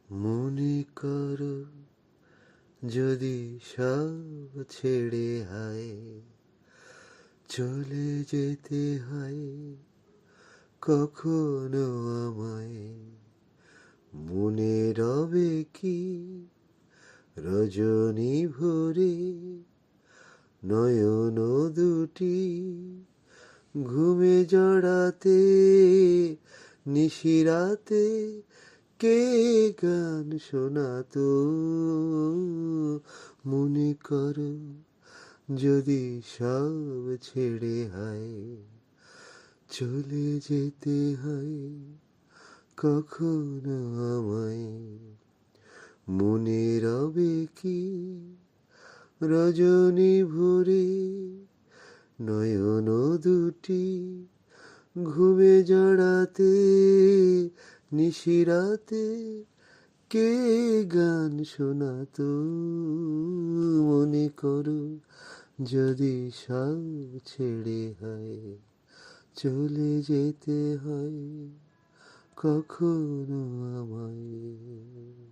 মনে করো যদি সব ছেড়ে হায় চলে যেতে হয় কখনো আমায়, মনে রবে কি রজনী ভরে নয়ন দুটি ঘুমে জড়াতে নিশিরাতে কে গান শোনাতো। মনে করো যদি সব ছেড়ে হায় চলে যেতে হয় কখনো আমায়, মনে রবে কি রজনী ভরে নয়ন দুটি ঘুমে জড়াতে নিশিরাতে কে গান শোনাতো। মনে করো যদি সব ছেড়ে হয় চলে যেতে হয় কখনো আমায়।